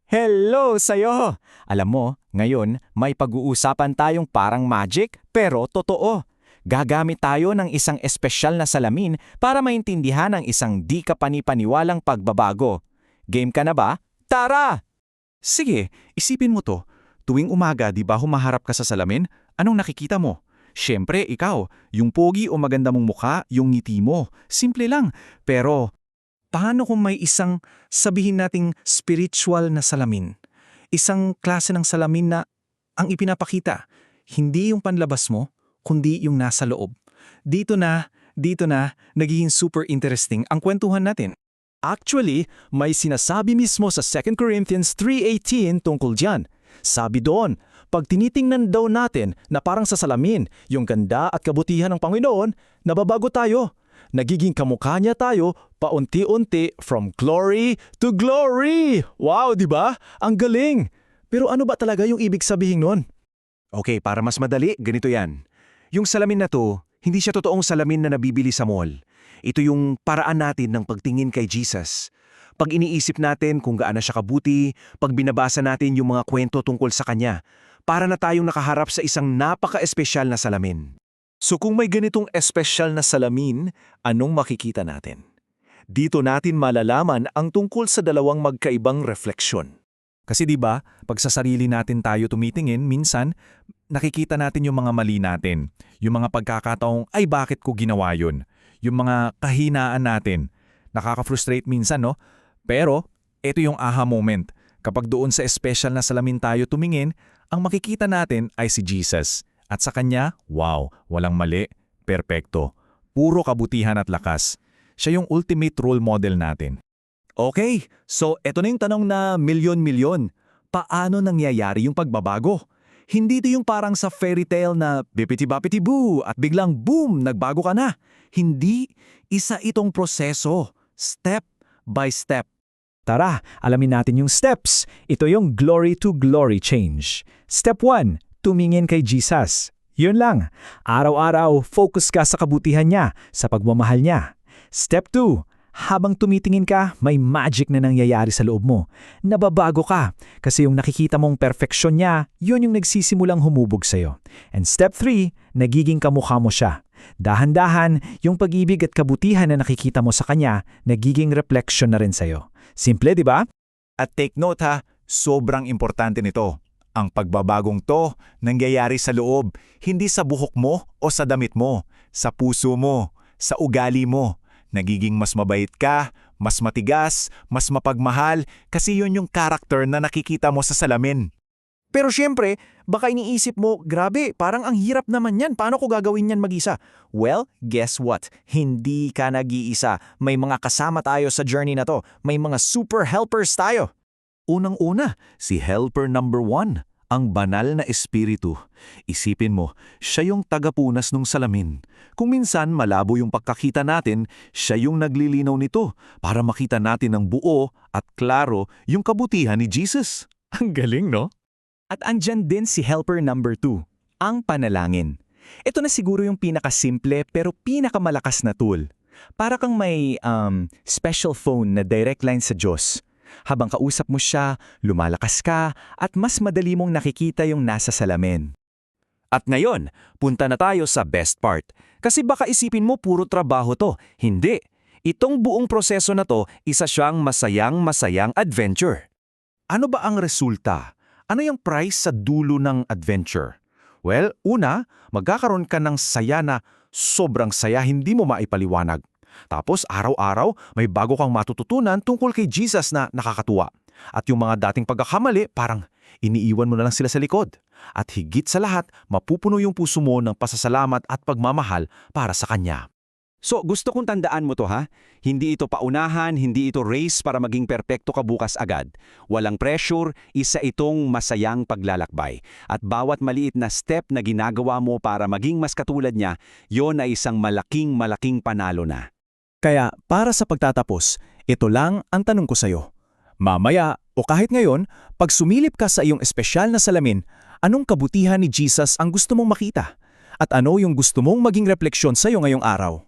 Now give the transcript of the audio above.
Hello sa'yo! Alam mo, ngayon may pag-uusapan tayong parang magic pero totoo. Gagamit tayo ng isang espesyal na salamin para maintindihan ang isang di kapani-paniwalang pagbabago. Game ka na ba? Tara! Sige, isipin mo to. Tuwing umaga, di ba humaharap ka sa salamin? Anong nakikita mo? Siyempre, ikaw. Yung pogi o maganda mong mukha, yung ngiti mo. Simple lang. Pero, paano kung may isang, sabihin nating spiritual na salamin? Isang klase ng salamin na ang ipinapakita. Hindi yung panlabas mo, kundi yung nasa loob. Dito na, nagiging super interesting ang kwentuhan natin. Actually, may sinasabi mismo sa 2 Corinthians 3:18 tungkol dyan. Sabi doon, pag tinitingnan daw natin na parang sa salamin, yung ganda at kabutihan ng Panginoon, nababago tayo. Nagiging kamukha niya tayo paunti-unti from glory to glory. Wow, di ba? Ang galing! Pero ano ba talaga yung ibig sabihin nun? Okay, para mas madali, ganito yan. Yung salamin na to, hindi siya totoong salamin na nabibili sa mall. Ito yung paraan natin ng pagtingin kay Jesus. Pag iniisip natin kung gaano siya kabuti, pag binabasa natin yung mga kwento tungkol sa Kanya, para na tayong nakaharap sa isang napaka-espesyal na salamin. So kung may ganitong espesyal na salamin, anong makikita natin? Dito natin malalaman ang tungkol sa dalawang magkaibang refleksyon. Kasi di ba, pag sa sarili natin tayo tumitingin, minsan, nakikita natin yung mga mali natin. Yung mga pagkakataong, ay bakit ko ginawa yun? Yung mga kahinaan natin. Nakaka-frustrate minsan, no? Pero, ito yung aha moment. Kapag doon sa espesyal na salamin tayo tumingin, ang makikita natin ay si Jesus. At sa Kanya, wow, walang mali, perpekto. Puro kabutihan at lakas. Siya yung ultimate role model natin. Okay, so ito na yung tanong na milyon-milyon. Paano nangyayari yung pagbabago? Hindi ito yung parang sa fairy tale na bipiti-bapiti-boo at biglang boom, nagbago ka na. Hindi, isa itong proseso, step by step. Tara, alamin natin yung steps. Ito yung glory to glory change. Step 1, tumingin kay Jesus. Yun lang. Araw-araw, focus ka sa kabutihan niya, sa pagmamahal niya. Step 2, habang tumitingin ka, may magic na nangyayari sa loob mo. Nababago ka kasi yung nakikita mong perfeksyon niya, yun yung nagsisimulang humubog sa'yo. And step 3, nagiging kamukha mo siya. Dahan-dahan, yung pag-ibig at kabutihan na nakikita mo sa kanya, nagiging reflection na rin sa'yo. Simple, di ba? At take note ha, sobrang importante nito. Ang pagbabagong to, nangyayari sa loob, hindi sa buhok mo o sa damit mo, sa puso mo, sa ugali mo. Nagiging mas mabait ka, mas matigas, mas mapagmahal, kasi yun yung karakter na nakikita mo sa salamin. Pero syempre, baka iniisip mo, grabe, parang ang hirap naman yan. Paano ko gagawin yan mag-isa? Well, guess what? Hindi ka nag-iisa. May mga kasama tayo sa journey na to. May mga super helpers tayo. Unang-una, si helper number 1, ang banal na espiritu. Isipin mo, siya yung tagapunas ng salamin. Kung minsan malabo yung pagkakita natin, siya yung naglilinaw nito para makita natin ng buo at klaro yung kabutihan ni Jesus. Ang galing, no? At andyan din si helper number 2, ang panalangin. Ito na siguro yung pinakasimple pero pinakamalakas na tool. Para kang may special phone na direct line sa Diyos. Habang kausap mo siya, lumalakas ka at mas madali mong nakikita yung nasa salamin. At ngayon, punta na tayo sa best part. Kasi baka isipin mo puro trabaho to. Hindi. Itong buong proseso na to, isa siyang masayang adventure. Ano ba ang resulta? Ano yung prize sa dulo ng adventure? Well, una, magkakaroon ka ng saya na sobrang saya hindi mo maipaliwanag. Tapos araw-araw may bago kang matututunan tungkol kay Jesus na nakakatuwa. At yung mga dating pagkakamali parang iniiwan mo na lang sila sa likod. At higit sa lahat, mapupuno yung puso mo ng pasasalamat at pagmamahal para sa Kanya. So gusto kong tandaan mo to ha, hindi ito paunahan, hindi ito race para maging perpekto ka bukas agad. Walang pressure, isa itong masayang paglalakbay. At bawat maliit na step na ginagawa mo para maging mas katulad niya, yon ay isang malaking panalo na. Kaya para sa pagtatapos, ito lang ang tanong ko sa'yo. Mamaya o kahit ngayon, pag sumilip ka sa iyong espesyal na salamin, anong kabutihan ni Jesus ang gusto mong makita? At ano yung gusto mong maging refleksyon sa'yo ngayong araw?